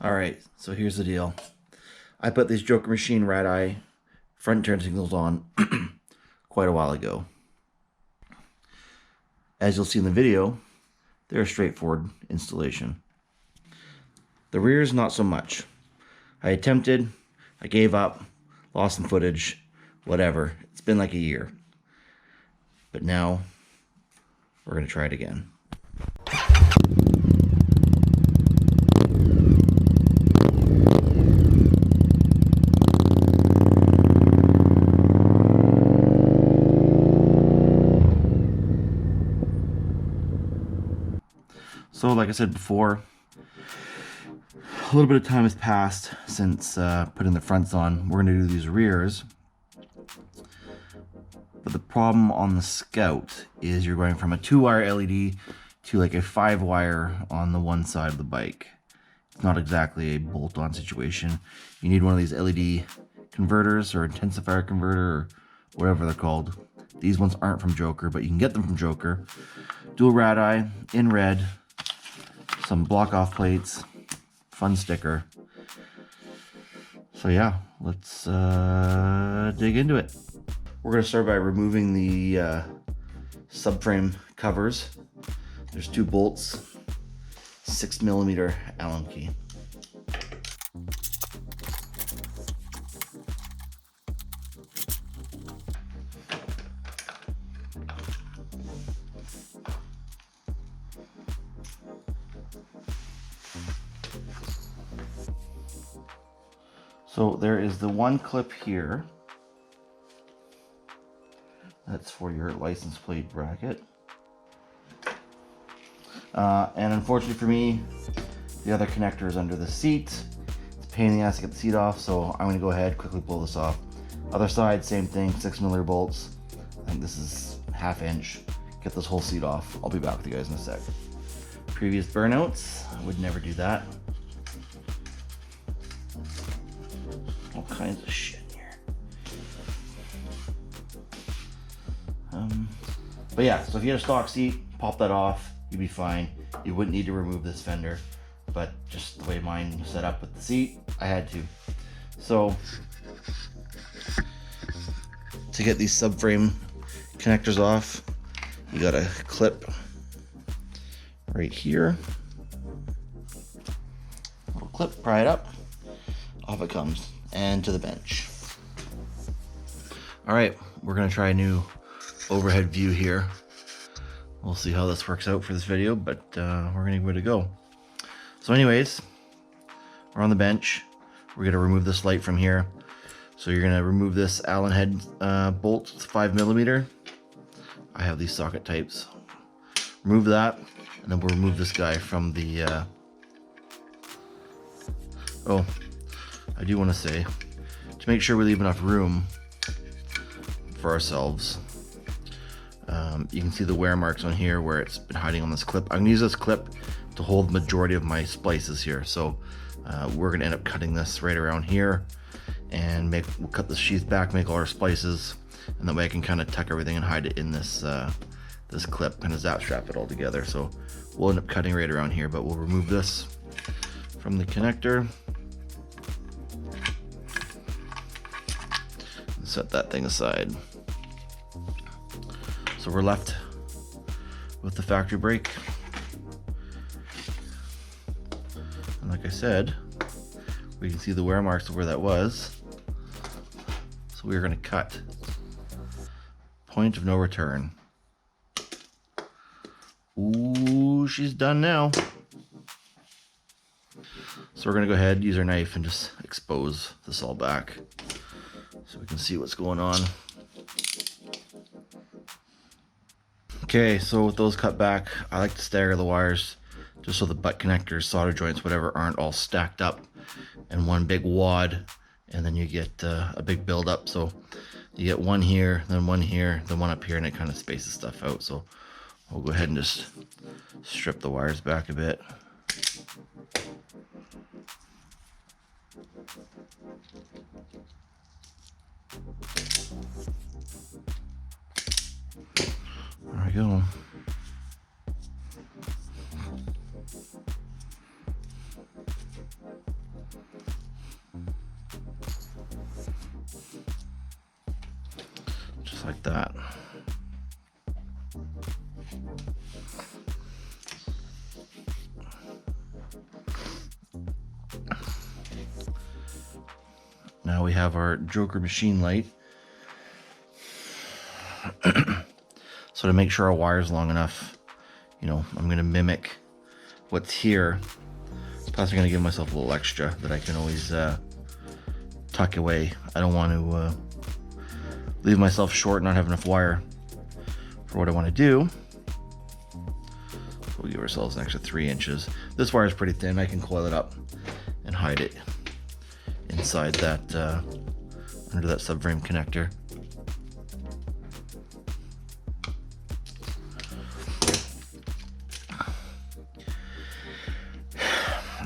Alright, so here's the deal. I put these Joker Machine Red Eye front turn signals on quite a while ago. As you'll see in the video, they're a straightforward installation. The rears, not so much. I attempted, I gave up, lost some footage, whatever. It's been like a year. But now, we're going to try it again. So like I said before, a little bit of time has passed since putting the fronts on. We're going to do these rears. But the problem on the Scout is you're going from a 2-wire LED to like a 5-wire on the one side of the bike. It's not exactly a bolt-on situation. You need one of these LED converters or intensifier converter or whatever they're called. These ones aren't from Joker, but you can get them from Joker. Dual rad eye in red. Some block off plates, fun sticker. So yeah, let's dig into it. We're going to start by removing the subframe covers. There's 2 bolts, 6mm Allen key. So there is the one clip here. That's for your license plate bracket. And unfortunately for me, the other connector is under the seat. It's a pain in the ass to get the seat off, so I'm going to go ahead, quickly pull this off. Other side, same thing, 6mm bolts. I think this is 1/2 inch. Get this whole seat off. I'll be back with you guys in a sec. Previous burnouts, I would never do that. All kinds of shit in here. But yeah, so if you had a stock seat, pop that off, you'd be fine. You wouldn't need to remove this fender, but just the way mine was set up with the seat, I had to. So to get these subframe connectors off, you got a clip right here. Little clip, pry it up, off it comes, and to the bench. All right, we're gonna try a new overhead view here. We'll see how this works out for this video, but we're gonna give it a go. So anyways, we're on the bench. We're gonna remove this light from here. So you're gonna remove this Allen head bolt, 5mm. I have these socket types. Remove that, and then we'll remove this guy from the oh, I do want to say, to make sure we leave enough room for ourselves, you can see the wear marks on here where it's been hiding on this clip. I'm gonna use this clip to hold the majority of my splices here. So we're gonna end up cutting this right around here, and we'll cut the sheath back, make all our splices, and that way I can kind of tuck everything and hide it in this this clip, kind of zap strap it all together. So we'll end up cutting right around here, but we'll remove this from the connector and set that thing aside. So we're left with the factory brake. And like I said, we can see the wear marks of where that was. So we're going to cut. Point of no return. Ooh, she's done now. So we're going to go ahead, use our knife, and just expose this all back so we can see what's going on. Okay, so with those cut back, I like to stagger the wires just so the butt connectors, solder joints, whatever, aren't all stacked up in one big wad, and then you get a big build-up. So you get one here, then one here, then one up here, and it kind of spaces stuff out. So we'll go ahead and just strip the wires back a bit. There we go. just like that. Now we have our Joker machine light. So to make sure our wire is long enough, you know, I'm going to mimic what's here. Plus I'm going to give myself a little extra that I can always tuck away. I don't want to leave myself short and not have enough wire for what I want to do. So we'll give ourselves an extra 3 inches. This wire is pretty thin. I can coil it up and hide it inside that, under that subframe connector.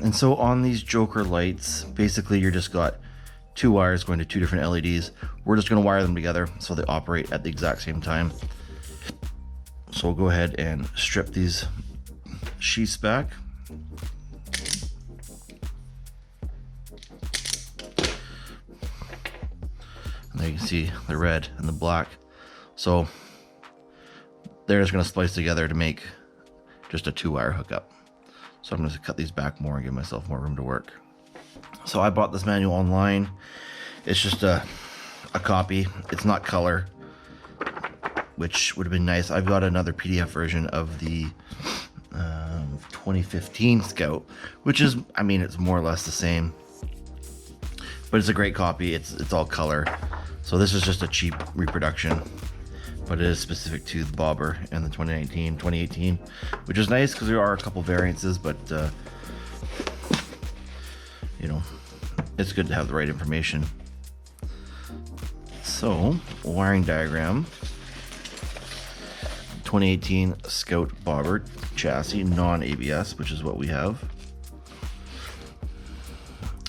And so on these Joker lights, basically you're just got 2 wires going to 2 different LEDs. We're just going to wire them together so they operate at the exact same time. So we'll go ahead and strip these sheaths back. And there you can see the red and the black. So they're just going to splice together to make just a 2-wire hookup. So I'm going to cut these back more and give myself more room to work. So I bought this manual online. It's just a copy. It's not color, which would have been nice. I've got another PDF version of the 2015 Scout, which is, I mean, it's more or less the same, but it's a great copy. It's all color. So this is just a cheap reproduction, but it is specific to the bobber and the 2018, which is nice because there are a couple variances, but you know, it's good to have the right information. So, wiring diagram. 2018 Scout bobber chassis, non-ABS, which is what we have.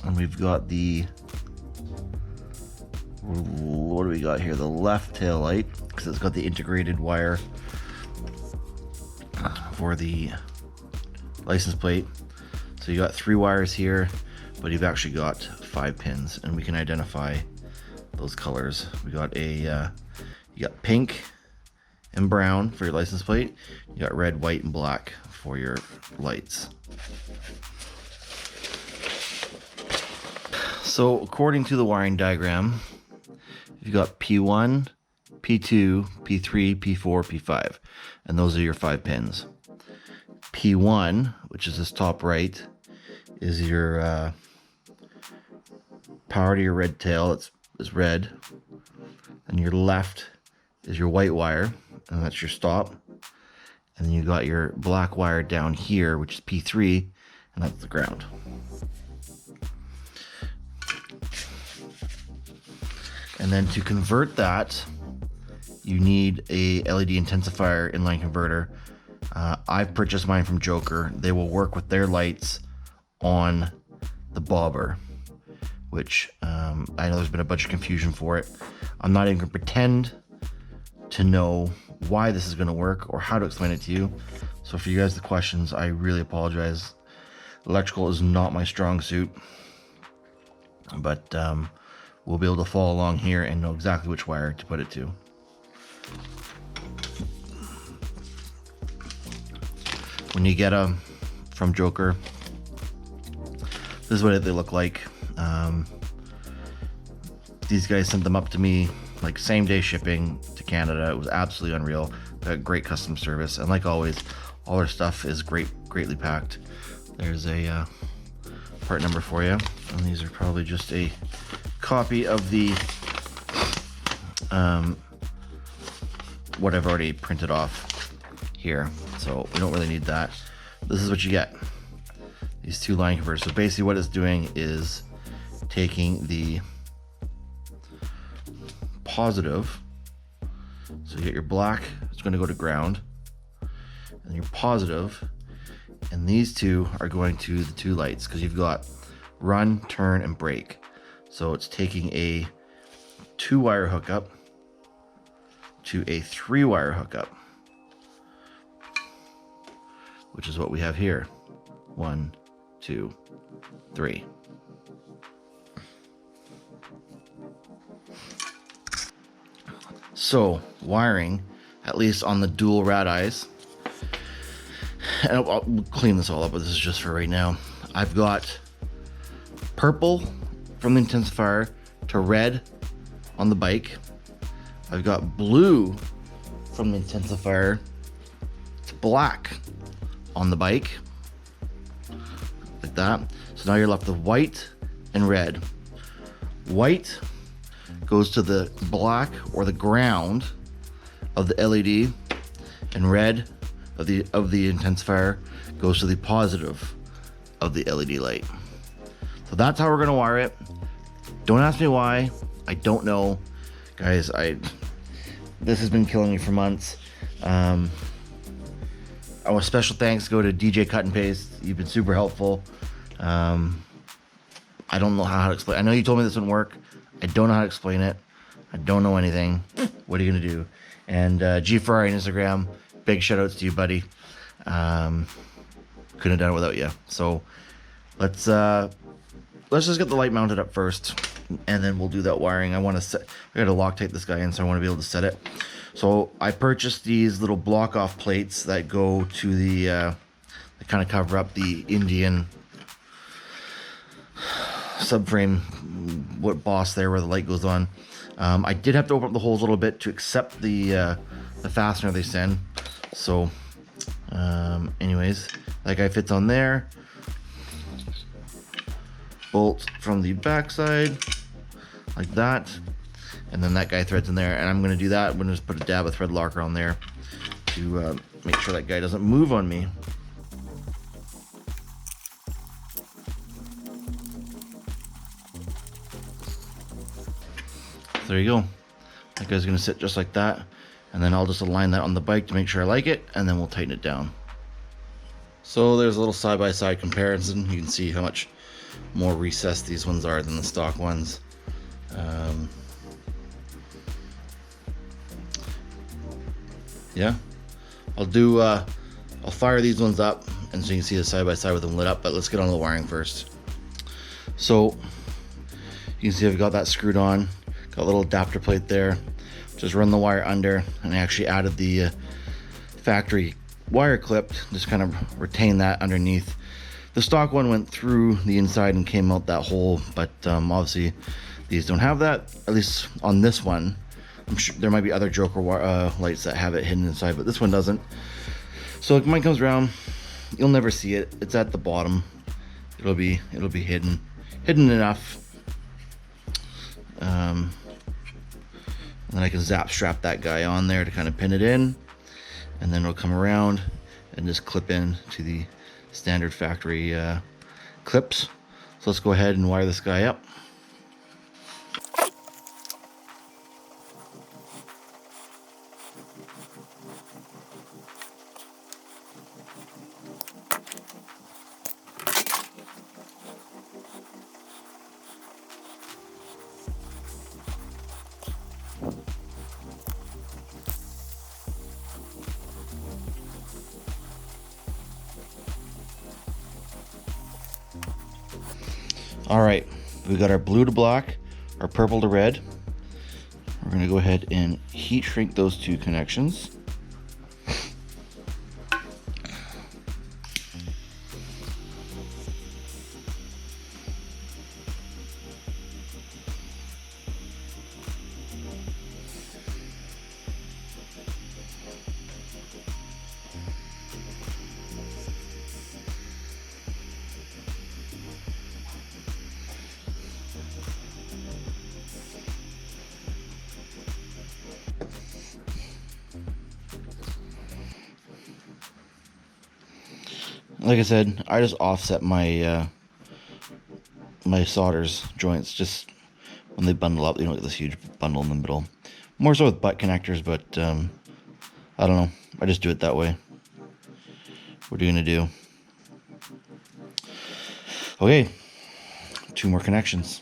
And we've got the, what do we got here? The left tail light, because it's got the integrated wire for the license plate. So you got 3 wires here, but you've actually got 5 pins, and we can identify those colors. We got a, you got pink and brown for your license plate. You got red, white, and black for your lights. So according to the wiring diagram, you've got P1, P2, P3, P4, P5, and those are your 5 pins. P1, which is this top right, is your power to your red tail. It's red. And your left is your white wire, and that's your stop. And then you got your black wire down here, which is P3, and that's the ground. And then to convert that, you need a LED intensifier inline converter. I've purchased mine from Joker. They will work with their lights on the bobber, which I know there's been a bunch of confusion for it. I'm not even going to pretend to know why this is going to work or how to explain it to you. So for you guys, the questions, I really apologize. Electrical is not my strong suit, but we'll be able to follow along here and know exactly which wire to put it to. When you get them from Joker, this is what they look like. These guys sent them up to me like same day shipping to Canada. It was absolutely unreal. They had great customer service, and like always, all their stuff is greatly packed. There's a part number for you, and these are probably just a copy of the what I've already printed off here, so we don't really need that. This is what you get, these 2 line converters. So basically what it's doing is taking the positive, so you get your black, it's going to go to ground, and your positive, and these 2 are going to the 2 lights, because you've got run, turn, and brake. So it's taking a 2-wire hookup to a 3-wire hookup, which is what we have here. 1, 2, 3. So wiring, at least on the dual rad eyes, and I'll clean this all up, but this is just for right now. I've got purple from the intensifier to red on the bike. I've got blue from the intensifier to black on the bike, like that. So now you're left with white and red. White goes to the black or the ground of the LED, and red of the intensifier goes to the positive of the LED light. So that's how we're gonna wire it. Don't ask me why, I don't know. Guys, this has been killing me for months. Our special thanks go to DJ Cut and Paste. You've been super helpful. I don't know how to explain. I know you told me this wouldn't work. I don't know how to explain it. I don't know anything. What are you gonna do? And G Ferrari on Instagram, big shout outs to you, buddy. Couldn't have done it without you. So let's just get the light mounted up first, and then we'll do that wiring. I gotta Loctite this guy in, so I want to be able to set it. So I purchased these little block off plates that go to the that kind of cover up the Indian subframe, what boss there where the light goes on. I did have to open up the holes a little bit to accept the fastener they send. So anyways, that guy fits on there. Bolt from the backside like that, and then that guy threads in there, and I'm going to do that. I'm going to just put a dab of thread locker on there to make sure that guy doesn't move on me. So there you go. That guy's going to sit just like that, and then I'll just align that on the bike to make sure I like it, and then we'll tighten it down. So there's a little side-by-side comparison. You can see how much more recessed these ones are than the stock ones. Yeah, I'll fire these ones up, and so you can see the side-by-side with them lit up, but let's get on the wiring first. So you can see I've got that screwed on, got a little adapter plate there. Just run the wire under, and I actually added the factory wire clip, just kind of retain that underneath. The stock one went through the inside and came out that hole, but obviously these don't have that, at least on this one. I'm sure there might be other Joker lights that have it hidden inside, but this one doesn't. So if mine comes around, you'll never see it. It's at the bottom. It'll be hidden enough. And then I can strap that guy on there to kind of pin it in, and then it'll come around and just clip in to the standard factory clips. So let's go ahead and wire this guy up. All right, we got our blue to black, our purple to red. We're gonna go ahead and heat shrink those two connections. Like I said, I just offset my my solders joints just when they bundle up. You don't get this huge bundle in the middle. More so with butt connectors, but I don't know. I just do it that way. What are you gonna do? Okay, 2 more connections.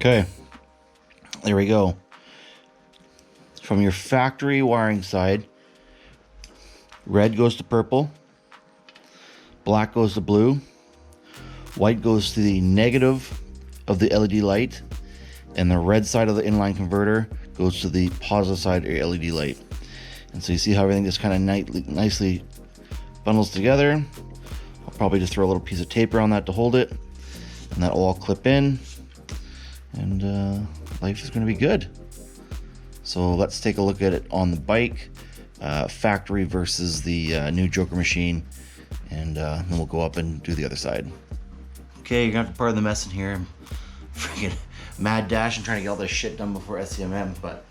Okay, there we go. From your factory wiring side, red goes to purple, black goes to blue, white goes to the negative of the LED light, and the red side of the inline converter goes to the positive side of your LED light. And so you see how everything just kind of nicely bundles together. I'll probably just throw a little piece of tape around that to hold it, and that'll all clip in, and life is going to be good. So let's take a look at it on the bike, factory versus the new Joker machine, and then we'll go up and do the other side. Okay, you're gonna have to pardon the mess in here. I'm freaking mad dash and trying to get all this shit done before SCMM, but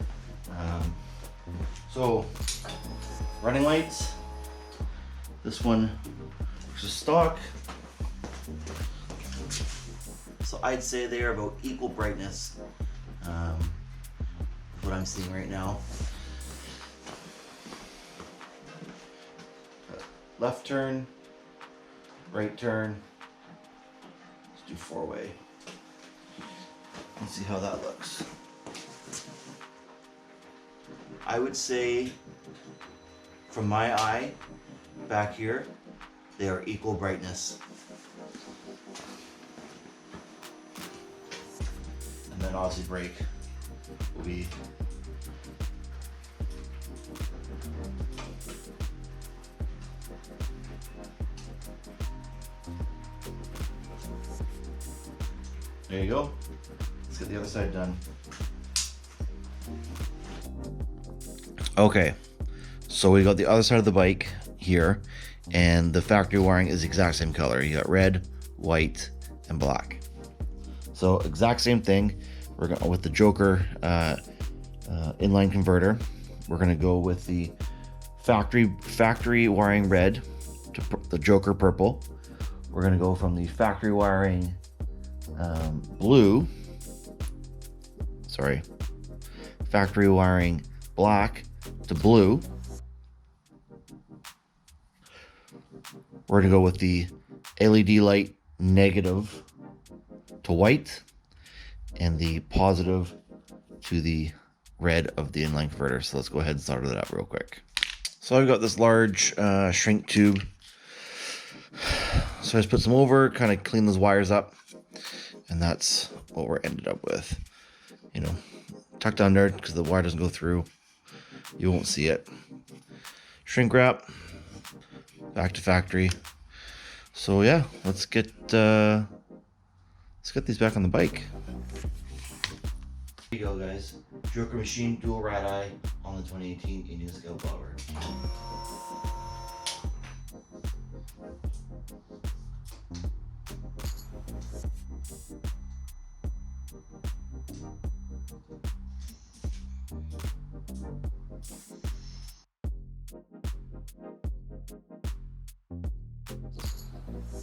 so running lights. This one is stock. So I'd say they are about equal brightness. What I'm seeing right now. Left turn, right turn. Let's do 4-way. Let's see how that looks. I would say, from my eye, back here, they are equal brightness. And then obviously brake will be there you go. Let's get the other side done. Okay, so we got the other side of the bike here, and the factory wiring is the exact same color. You got red, white, and black. So exact same thing. We're going with the Joker inline converter. We're gonna go with the factory wiring red to the Joker purple. We're gonna go from the factory wiring factory wiring black to blue. We're gonna go with the LED light negative to white, and the positive to the red of the inline converter. So let's go ahead and solder that up real quick. So I've got this large shrink tube. So I just put some over, kind of clean those wires up, and that's what we're ended up with. You know, tuck down there because the wire doesn't go through. You won't see it. Shrink wrap, back to factory. So yeah, let's get these back on the bike. Here you go, guys. Joker machine dual rad eye on the 2018 Indian Scout Bobber.